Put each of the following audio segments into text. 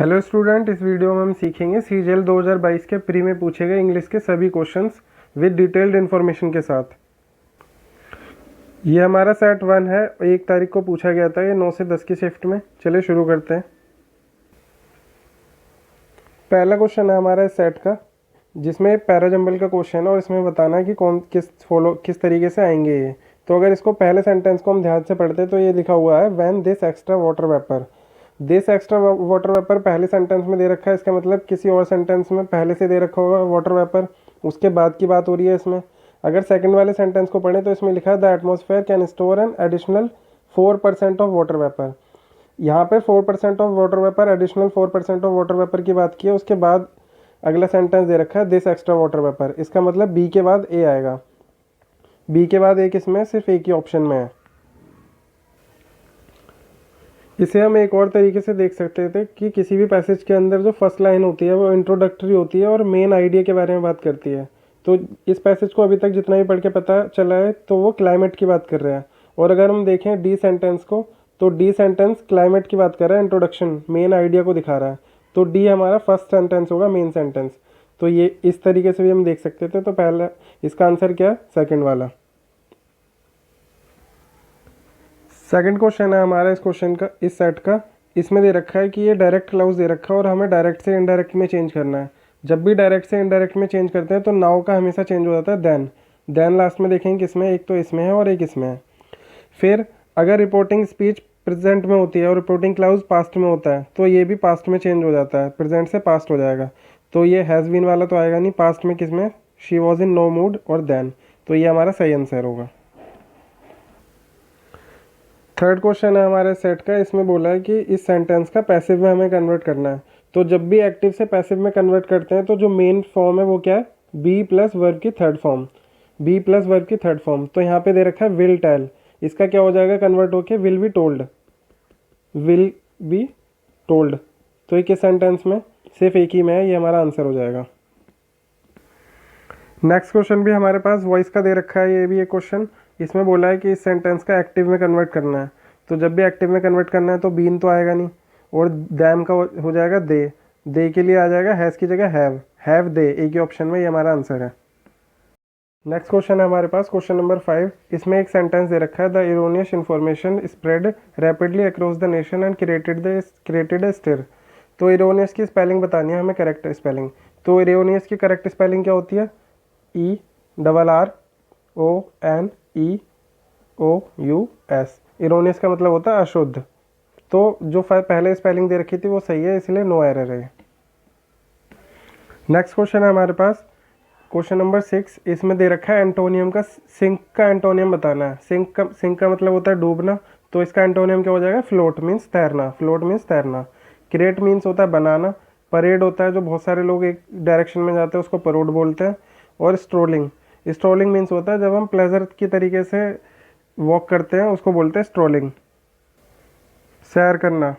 Hello student, इस video में हम सीखेंगे सीजीएल 2022 के प्री में पूछे गए इंग्लिश के सभी क्वेश्चंस विद डिटेल्ड इन्फॉर्मेशन के साथ। ये हमारा सेट 1 है, 1 तारीख को पूछा गया था, ये 9 से 10 की शिफ्ट में। चलिए शुरू करते हैं। पहला क्वेश्चन है हमारा इस सेट का, जिसमें पैराजंबल का क्वेश्चन है और इसमें बताना है कि किस तरीके से आएंगे ये। तो अगर इसको पहले सेंटेंस को हम ध्यान से पढ़ते तो ये लिखा हुआ है when this extra water vapour. This extra water vapour पहले सेंटेंस में दे रखा है, इसका मतलब किसी और सेंटेंस में पहले से दे रखा होगा वाटर वेपर, उसके बाद की बात हो रही है इसमें। अगर सेकंड वाले सेंटेंस को पढ़ें तो इसमें लिखा है the atmosphere can store an additional 4% of water vapour. यहाँ पे 4% of water vapour, additional 4% of water vapour की बात की है। उसके बाद अगला सेंटेंस दे रखा है दिस एक्स्ट्रा वाटर वेपर, इसका मतलब बी के बाद ए आएगा। बी के बाद ए किसमें, सिर्फ एक ही ऑप्शन में है। इसे हम एक और तरीके से देख सकते थे कि किसी भी पैसेज के अंदर जो फर्स्ट लाइन होती है वो इंट्रोडक्टरी होती है और मेन आइडिया के बारे में बात करती है। तो इस पैसेज को अभी तक जितना भी पढ़ के पता चला है तो वो क्लाइमेट की बात कर रहे हैं। और अगर हम देखें डी सेंटेंस को तो डी सेंटेंस क्लाइमेट की बात कर रहा है, इंट्रोडक्शन मेन आइडिया को दिखा रहा है। तो डी हमारा फर्स्ट सेंटेंस होगा, मेन सेंटेंस। तो ये इस तरीके से भी हम देख सकते थे। तो पहला इसका आंसर क्या है, सेकेंड वाला। सेकंड क्वेश्चन है हमारा इस क्वेश्चन का, इस सेट का। इसमें दे रखा है कि ये डायरेक्ट क्लाउज दे रखा है और हमें डायरेक्ट से इनडायरेक्ट में चेंज करना है। जब भी डायरेक्ट से इनडायरेक्ट में चेंज करते हैं तो नाउ का हमेशा चेंज हो जाता है देन लास्ट में देखेंगे किसमें, एक तो इसमें है और एक इसमें है। फिर अगर रिपोर्टिंग स्पीच प्रेजेंट में होती है और रिपोर्टिंग क्लाउज पास्ट में होता है तो ये भी पास्ट में चेंज हो जाता है, प्रेजेंट से पास्ट हो जाएगा। तो ये हैज़ बीन वाला तो आएगा नहीं, पास्ट में किसमें, she was in no mood और देन। तो ये हमारा सही आंसर होगा। थर्ड क्वेश्चन है हमारे सेट का। इसमें बोला है कि इस सेंटेंस का पैसिव में हमें कन्वर्ट करना है। तो जब भी एक्टिव से पैसिव में कन्वर्ट करते हैं तो जो मेन फॉर्म है वो क्या है, बी प्लस वर्ब की third form. Be plus verb की थर्ड फॉर्म। तो यहाँ पे दे रखा है विल टेल, इसका क्या हो जाएगा कन्वर्ट होके, will be told. Will be told. तो ये किस सेंटेंस में, सिर्फ एक ही में है, ये हमारा आंसर हो जाएगा। नेक्स्ट क्वेश्चन भी हमारे पास वॉइस का दे रखा है, ये भी एक क्वेश्चन। इसमें बोला है कि इस सेंटेंस का एक्टिव में कन्वर्ट करना है। तो जब भी एक्टिव में कन्वर्ट करना है तो बीन तो आएगा नहीं और दैम का हो जाएगा दे के लिए आ जाएगा हैज़ की जगह हैव दे, एक ही ऑप्शन में, ये हमारा आंसर है। नेक्स्ट क्वेश्चन है हमारे पास, क्वेश्चन नंबर 5। इसमें एक सेंटेंस दे रखा है the erroneous information spread rapidly across the nation and created a stir. तो इरोनियस की स्पेलिंग बतानी है हमें, करेक्ट स्पेलिंग। तो इरोनियस की करेक्ट स्पेलिंग क्या होती है, ERRONEOUS। इरोनियस का मतलब होता है अशुद्ध। तो जो पहले स्पेलिंग दे रखी थी वो सही है, इसलिए नो एरर है। नेक्स्ट क्वेश्चन है हमारे पास, क्वेश्चन नंबर 6। इसमें दे रखा है एंटोनियम का, सिंक का एंटोनियम बताना है। सिंक का मतलब होता है डूबना, तो इसका एंटोनियम क्या हो जाएगा, फ्लोट मीन्स तैरना। फ्लोट मीन्स तैरना। क्रिएट मीन्स होता है बनाना। परेड होता है जो बहुत सारे लोग एक डायरेक्शन में जाते हैं उसको परोड बोलते हैं। और स्ट्रोलिंग मीन्स होता है जब हम प्लेजर की तरीके से वॉक करते हैं उसको बोलते हैं स्ट्रोलिंग, सैर करना।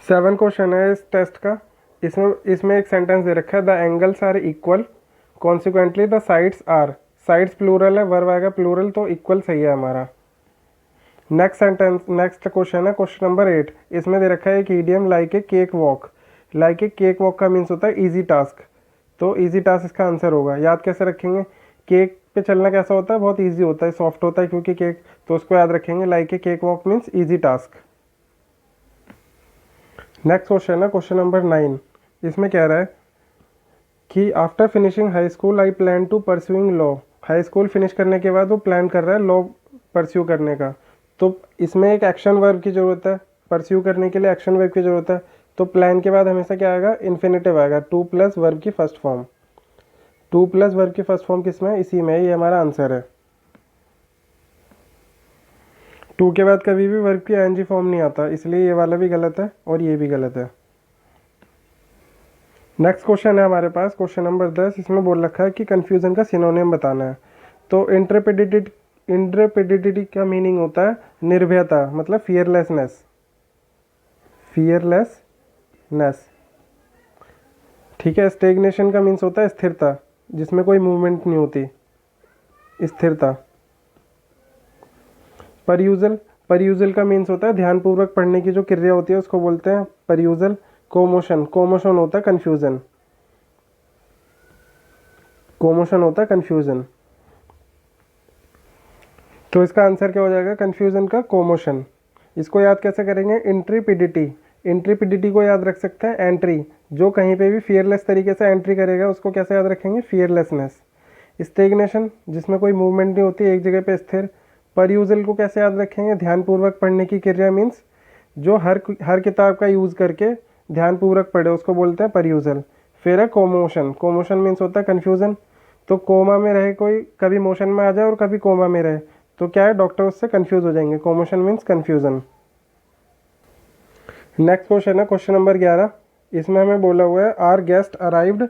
7 क्वेश्चन है इस टेस्ट का। इसमें एक सेंटेंस दे रखा है the angles are equal consequently the sides are. Sides plural है, वर्ब आएगा प्लूरल, तो इक्वल सही है हमारा। नेक्स्ट क्वेश्चन है क्वेश्चन नंबर 8। इसमें दे रखा है एक idiom like a cake walk. Like a cake walk का मीन्स होता है ईजी टास्क। तो ईजी टास्क इसका आंसर होगा। याद कैसे रखेंगे, केक पे चलना कैसा होता है, बहुत ईजी होता है, सॉफ्ट होता है क्योंकि केक, तो उसको याद रखेंगे, like a cake walk means easy task. Next question है क्वेश्चन नंबर 9। इसमें कह रहा है कि after finishing high school I plan to pursuing law. High school finish करने के बाद वो प्लान कर रहा है लॉ परस्यू करने का। तो इसमें एक एक्शन वर्ब की ज़रूरत है, परस्यू करने के लिए एक्शन वर्ब की ज़रूरत है। तो प्लान के बाद हमेशा क्या आएगा, इन्फिनेटिव आएगा, टू प्लस वर्ब की first form. Two plus verb की फर्स्ट फॉर्म किसमें, इसी में, ये हमारा आंसर है। टू के बाद कभी भी वर्ब की एनजी फॉर्म नहीं आता, इसलिए ये वाला भी गलत है और ये भी गलत है। नेक्स्ट क्वेश्चन है हमारे पास, क्वेश्चन नंबर 10। इसमें बोल रखा है कि कन्फ्यूजन का सिनोनियम बताना है। तो इंट्रेपिडिटी का मीनिंग होता है निर्भयता, मतलब फियरलेसनेस। ठीक है। स्टेगनेशन का मीन्स होता है स्थिरता, जिसमें कोई मूवमेंट नहीं होती, स्थिरता। परयूजल का मीन्स होता है ध्यानपूर्वक पढ़ने की जो क्रिया होती है उसको बोलते हैं परयूजल, कोमोशन, कोमोशन होता है कन्फ्यूज़न, कोमोशन होता है कन्फ्यूज़न। तो इसका आंसर क्या हो जाएगा कन्फ्यूज़न का, कोमोशन। इसको याद कैसे करेंगे, इंट्रीपिडिटी, इंट्रीपिडिटी को याद रख सकते हैं एंट्री, जो कहीं पे भी फियरलेस तरीके से एंट्री करेगा उसको कैसे याद रखेंगे, फियरलेसनेस। स्टेगनेशन, जिसमें कोई मूवमेंट नहीं होती, एक जगह पे स्थिर। परयूजल को कैसे याद रखेंगे, ध्यानपूर्वक पढ़ने की क्रिया, मीन्स जो हर किताब का यूज़ करके ध्यानपूर्वक पढ़े उसको बोलते हैं परयूजल। फिर है कोमोशन, कोमोशन मीन्स होता है कन्फ्यूज़न। तो कोमा में रहे कोई, कभी मोशन में आ जाए और कभी कोमा में रहे, तो क्या है, डॉक्टर उससे कंफ्यूज हो जाएंगे। Commotion means confusion. Next question है क्वेश्चन नंबर 11। इसमें हमें बोला हुआ है our guest arrived,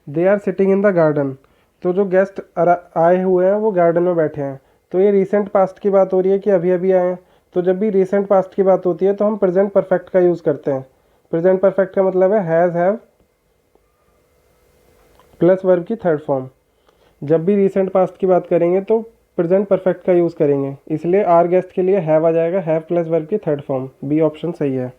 they are sitting in the garden. तो जो गेस्ट आए हुए हैं वो गार्डन में बैठे हैं। तो ये रिसेंट पास्ट की बात हो रही है कि अभी अभी आए हैं। तो जब भी रिसेंट पास्ट की बात होती है तो हम प्रेजेंट परफेक्ट का यूज़ करते हैं। प्रेजेंट परफेक्ट का मतलब है हैज़, हैव प्लस वर्ब की थर्ड फॉर्म। जब भी रिसेंट पास्ट की बात करेंगे तो प्रेजेंट परफेक्ट का यूज़ करेंगे, इसलिए आर गेस्ट के लिए हैव आ जाएगा, हैव प्लस वर्ब की थर्ड फॉर्म, बी ऑप्शन सही है।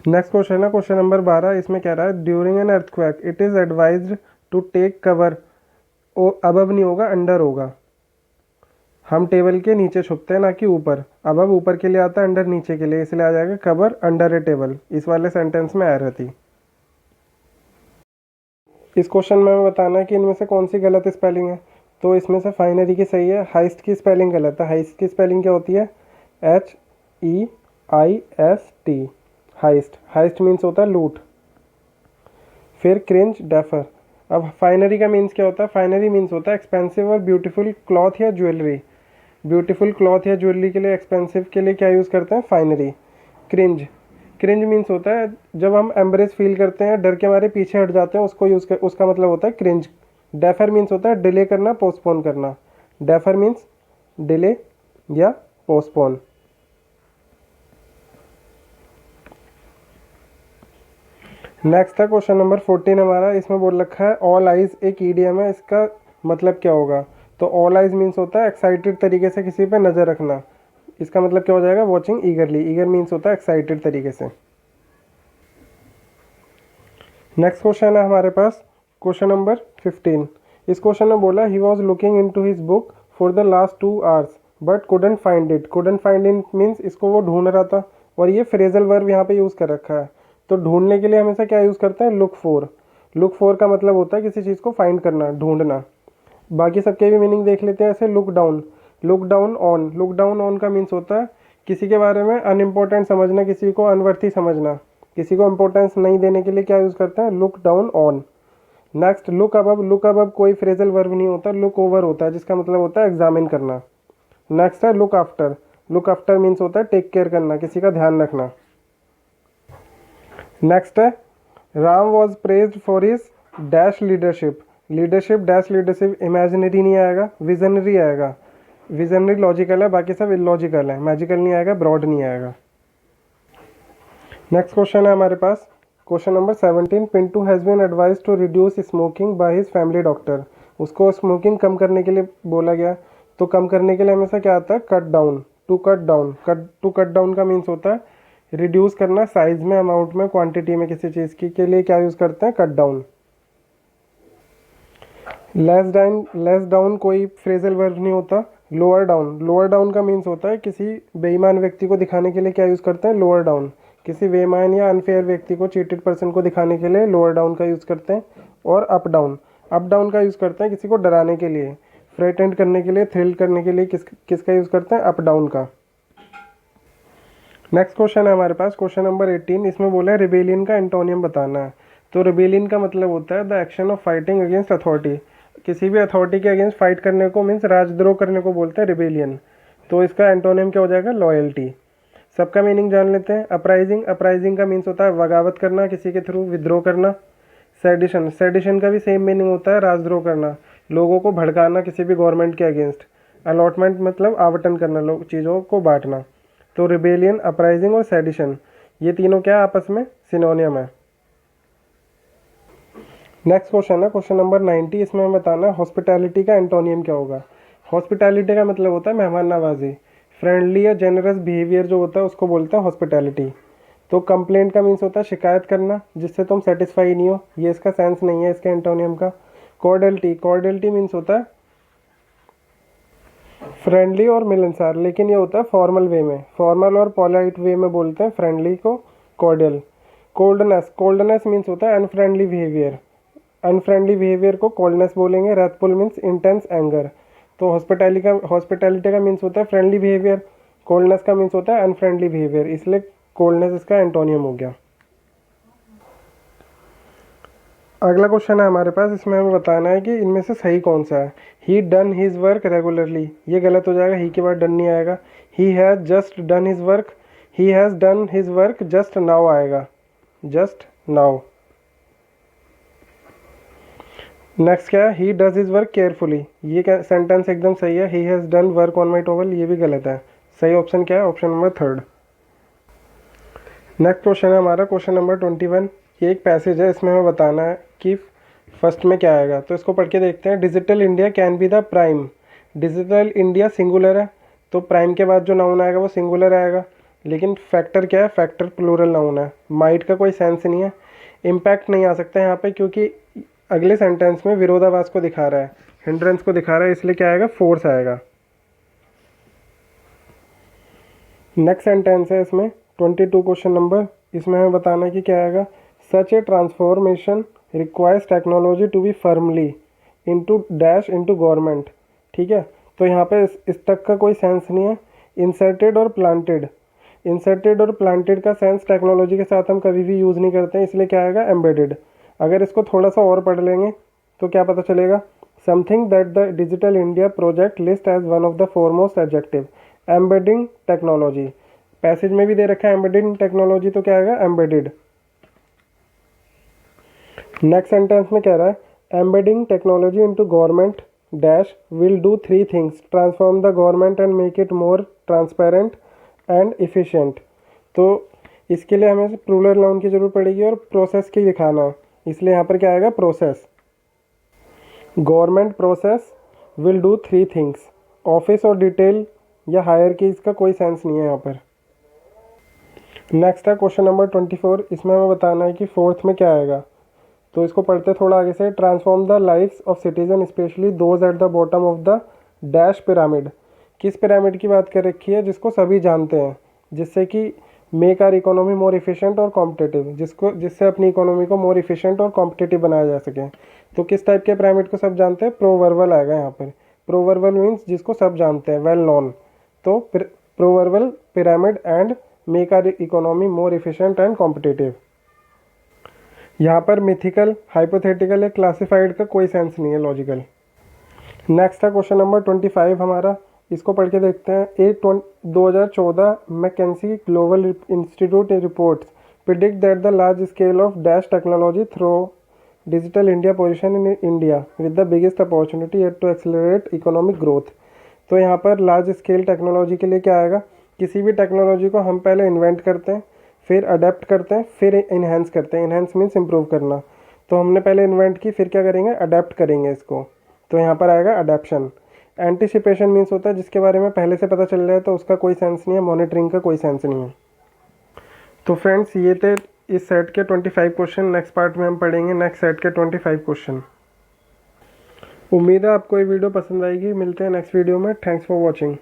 नेक्स्ट क्वेश्चन है क्वेश्चन नंबर 12। इसमें कह रहा है during an earthquake it is advised to take cover, above नहीं होगा अंडर होगा। हम टेबल के नीचे छुपते हैं ना कि ऊपर, अबव ऊपर के लिए आता है, अंडर नीचे के लिए, इसलिए आ जाएगा कवर अंडर ए टेबल। इस वाले सेंटेंस में एरर थी। इस क्वेश्चन में हमें बताना है कि इनमें से कौन सी गलत स्पेलिंग है। तो इसमें से फाइनरी की सही है, हाइस्ट की स्पेलिंग गलत है। हाइस्ट की स्पेलिंग क्या होती है, HEIST, हाइस्ट। हाइस्ट मीन्स होता है लूट। फिर क्रिंज, डेफर। अब फाइनरी का मीन्स क्या होता है, फाइनरी मीन्स होता है एक्सपेंसिव और ब्यूटीफुल क्लॉथ या ज्वेलरी। ब्यूटीफुल क्लॉथ या ज्वेलरी के लिए, एक्सपेंसिव के लिए क्या यूज़ करते हैं, फाइनरी। क्रिंज, क्रिंज मीन्स होता है जब हम एम्ब्रेस फील करते हैं, डर के मारे पीछे हट जाते हैं, उसको यूज़ कर, उसका मतलब होता है क्रिंज। डेफर मीन्स होता है डिले करना, पोस्टपोन करना। डेफर मीन्स डिले या पोस्टपोन। नेक्स्ट है क्वेश्चन नंबर 14 हमारा। इसमें बोल रखा है ऑल आइज एक ईडीएम है, इसका मतलब क्या होगा। तो ऑल आइज मीन्स होता है एक्साइटेड तरीके से किसी पे नज़र रखना, इसका मतलब क्या हो जाएगा, वॉचिंग ईगरली। ईगर मीन्स होता है एक्साइटेड तरीके से। नेक्स्ट क्वेश्चन है हमारे पास क्वेश्चन नंबर 15। इस क्वेश्चन में बोला he was looking in to his book for the last 2 hours but couldn't find it. Couldn't find it means इसको वो ढूंढ रहा था, और ये फ्रेजल वर्ब यहाँ पे यूज़ कर रखा है। तो ढूंढने के लिए हमेशा क्या यूज़ करते हैं, लुक फॉर। लुक फॉर का मतलब होता है किसी चीज़ को फाइंड करना, ढूंढना। बाकी सबके भी मीनिंग देख लेते हैं। ऐसे look down, look down on. Look down on का मीन्स होता है किसी के बारे में अनइम्पोर्टेंट समझना, किसी को अनवर्थी समझना, किसी को इंपॉर्टेंस नहीं देने के लिए क्या यूज़ करते हैं, look down on. Next look above. Look above कोई फ्रेजल वर्ब नहीं होता, लुक ओवर होता है, जिसका मतलब होता है एग्जामिन करना। नेक्स्ट है look after. Look after means होता है टेक केयर करना, किसी का ध्यान रखना। नेक्स्ट है Ram was praised for his dash leadership. Leadership dash leadership imaginary नहीं आएगा, विजनरी आएगा। विजनरी लॉजिकल है, बाकी सब इलॉजिकल है। मैजिकल नहीं आएगा, ब्रॉड नहीं आएगा। नेक्स्ट क्वेश्चन है हमारे पास question number 17। Pintu has been advise to reduce smoking by his family doctor. उसको स्मोकिंग कम करने के लिए बोला गया। तो कम करने के लिए हमेशा क्या आता है, cut down, to cut down. To cut down का मीन्स होता है रिड्यूस करना, साइज में, अमाउंट में, क्वांटिटी में, किसी चीज़ की के लिए क्या यूज़ करते हैं, कट डाउन। लेस डाउन कोई फ्रेजल वर्ब नहीं होता। लोअर डाउन, लोअर डाउन का मीन्स होता है किसी बेईमान व्यक्ति को दिखाने के लिए क्या यूज़ करते हैं, लोअर डाउन। किसी बेईमान या अनफेयर व्यक्ति को, चीटेड पर्सन को दिखाने के लिए लोअर डाउन का यूज़ करते हैं। और अप डाउन, अप डाउन का यूज़ करते हैं किसी को डराने के लिए, फ्रेटेंड करने के लिए, थ्रिल करने के लिए किसका यूज़ करते हैं, अप डाउन का। नेक्स्ट क्वेश्चन है हमारे पास क्वेश्चन नंबर 18। इसमें बोला है रिबेलियन का एंटोनियम बताना है। तो रिबेलियन का मतलब होता है the action of fighting against authority. किसी भी अथॉरिटी के अगेंस्ट फाइट करने को मीन्स राजद्रोह करने को बोलते हैं रिबेलियन। तो इसका एंटोनियम क्या हो जाएगा, लॉयल्टी। सबका मीनिंग जान लेते हैं। अपराइजिंग, अपराइजिंग का मीन्स होता है बगावत करना, किसी के थ्रू विद्रोह करना। सेडिशन, सेडिशन का भी सेम मीनिंग होता है राजद्रोह करना, लोगों को भड़काना किसी भी गवर्नमेंट के अगेंस्ट। अलॉटमेंट मतलब आवंटन करना, लोग चीज़ों को बांटना। तो रिबेलियन, अपराइजिंग और सेडिशन ये तीनों क्या आपस में सिनोनियम है। नेक्स्ट क्वेश्चन है क्वेश्चन नंबर 90। इसमें हमें बताना है हॉस्पिटैलिटी का एंटोनियम क्या होगा। हॉस्पिटैलिटी का मतलब होता है मेहमान नवाजी। फ्रेंडली या जेनरस बिहेवियर जो होता है उसको बोलते हैं हॉस्पिटैलिटी। तो कंप्लेंट का मीन्स होता है शिकायत करना जिससे तुम सेटिस्फाई नहीं हो, ये इसका सेंस नहीं है इसके एंटोनियम का। कॉर्डियलिटी, कॉर्डियलिटी मीन्स होता है फ्रेंडली और मिलनसार, लेकिन ये होता है फॉर्मल वे में, फॉर्मल और पोलाइट वे में बोलते हैं फ्रेंडली को कॉर्डियल। कोल्डनेस, कोल्डनेस मीन्स होता है अनफ्रेंडली बिहेवियर, अनफ्रेंडली बिहेवियर को कोल्डनेस बोलेंगे। रेथफुल मीन्स इंटेंस एंगर। तो हॉस्पिटैलिटी का मीन्स होता है फ्रेंडली बिहेवियर, कोल्डनेस का मीन्स होता है अनफ्रेंडली बिहेवियर, इसलिए कोल्डनेस इसका एंटोनियम हो गया। अगला क्वेश्चन है हमारे पास, इसमें हमें बताना है कि इनमें से सही कौन सा है। ही डन हिज वर्क रेगुलरली, ये गलत हो जाएगा, ही के बाद डन नहीं आएगा। He has just done his work, he has done his work just now आएगा, जस्ट नाउ। नेक्स्ट क्या है, he does his work carefully, ये सेंटेंस एकदम सही है। He has done work on my towel, ये भी गलत है। सही ऑप्शन क्या है, ऑप्शन नंबर 3। नेक्स्ट क्वेश्चन है हमारा क्वेश्चन नंबर 21। ये एक पैसेज है, इसमें हमें बताना है कि फर्स्ट में क्या आएगा, तो इसको पढ़ के देखते हैं। Digital India can be the prime, digital India singular है, तो प्राइम के बाद जो नाउन आएगा वो सिंगुलर आएगा, लेकिन फैक्टर क्या है, फैक्टर प्लूरल नाउन है। माइट का कोई सेंस नहीं है। इम्पैक्ट नहीं आ सकता यहाँ पे क्योंकि अगले सेंटेंस में विरोधाभास को दिखा रहा है, हिंड्रेंस को दिखा रहा है, इसलिए क्या आएगा, फोर्स आएगा। नेक्स्ट सेंटेंस है इसमें 22 क्वेश्चन नंबर, इसमें हमें बताना है कि क्या आएगा। Such a transformation requires technology to be firmly into dash into government. ठीक है, तो यहाँ पे इस तक का कोई सेंस नहीं है। इंसर्टेड और प्लांटेड, इंसर्टेड और प्लांटेड का सेंस टेक्नोलॉजी के साथ हम कभी भी यूज़ नहीं करते हैं, इसलिए क्या आएगा, एम्बेडेड। अगर इसको थोड़ा सा और पढ़ लेंगे तो क्या पता चलेगा। Something that the digital India project lists as one of the foremost adjective, embedding technology. Passage में भी दे रखा है एम्बेडिंग टेक्नोलॉजी, तो क्या आएगा, एम्बेडेड। नेक्स्ट सेंटेंस में कह रहा है embedding technology into government dash will do 3 things, transform the government and make it more transparent and efficient. तो इसके लिए हमें प्लूरल नाउन की जरूरत पड़ेगी और प्रोसेस की दिखाना है, इसलिए यहाँ पर क्या आएगा, process. Government process will do 3 things. Office और डिटेल या हायर की इसका कोई सेंस नहीं है यहाँ पर। नेक्स्ट है क्वेश्चन नंबर 24, इसमें हमें बताना है कि फोर्थ में क्या आएगा, तो इसको पढ़ते थोड़ा आगे से। Transform the lifes of citizen specially those at the bottom of the dash pyramid. किस पिरामिड की बात कर रखी है, जिसको सभी जानते हैं, जिससे कि make our economy more efficient और कॉम्पिटिटिव, जिससे अपनी इकोनॉमी को मोर इफिशिएंट और कॉम्पिटिटिव बनाया जा सके। तो किस टाइप के पिरामिड को सब जानते हैं, प्रोवर्बल आएगा यहाँ पर। प्रोवर्बल मीन्स जिसको सब जानते हैं, वेल नोन। तो proverbial pyramid and make our economy more efficient and competitive. यहाँ पर मिथिकल, हाइपोथेटिकल या क्लासिफाइड का कोई सेंस नहीं है, लॉजिकल। नेक्स्ट है क्वेश्चन नंबर 25 हमारा, इसको पढ़ के देखते हैं। 2014 McKinsey global institute reports predict that the large scale of dash technology through digital India position in India with the biggest opportunity to accelerate economic growth. तो यहाँ पर लार्ज स्केल टेक्नोलॉजी के लिए क्या आएगा, किसी भी टेक्नोलॉजी को हम पहले इन्वेंट करते हैं, फिर अडेप्ट करते हैं, फिर इन्हेंस करते हैं। इन्हेंस मीन्स इम्प्रूव करना। तो हमने पहले इन्वेंट की, फिर क्या करेंगे, अडेप्ट करेंगे इसको, तो यहाँ पर आएगा अडेप्शन। एंटिसिपेशन मीन्स होता है जिसके बारे में पहले से पता चल रहा है, तो उसका कोई सेंस नहीं है। मॉनिटरिंग का कोई सेंस नहीं है। तो फ्रेंड्स ये थे इस सेट के 25 क्वेश्चन। नेक्स्ट पार्ट में हम पढ़ेंगे नेक्स्ट सेट के 25 क्वेश्चन। उम्मीद है आपको ये वीडियो पसंद आएगी। मिलते हैं नेक्स्ट वीडियो में। Thanks for watching.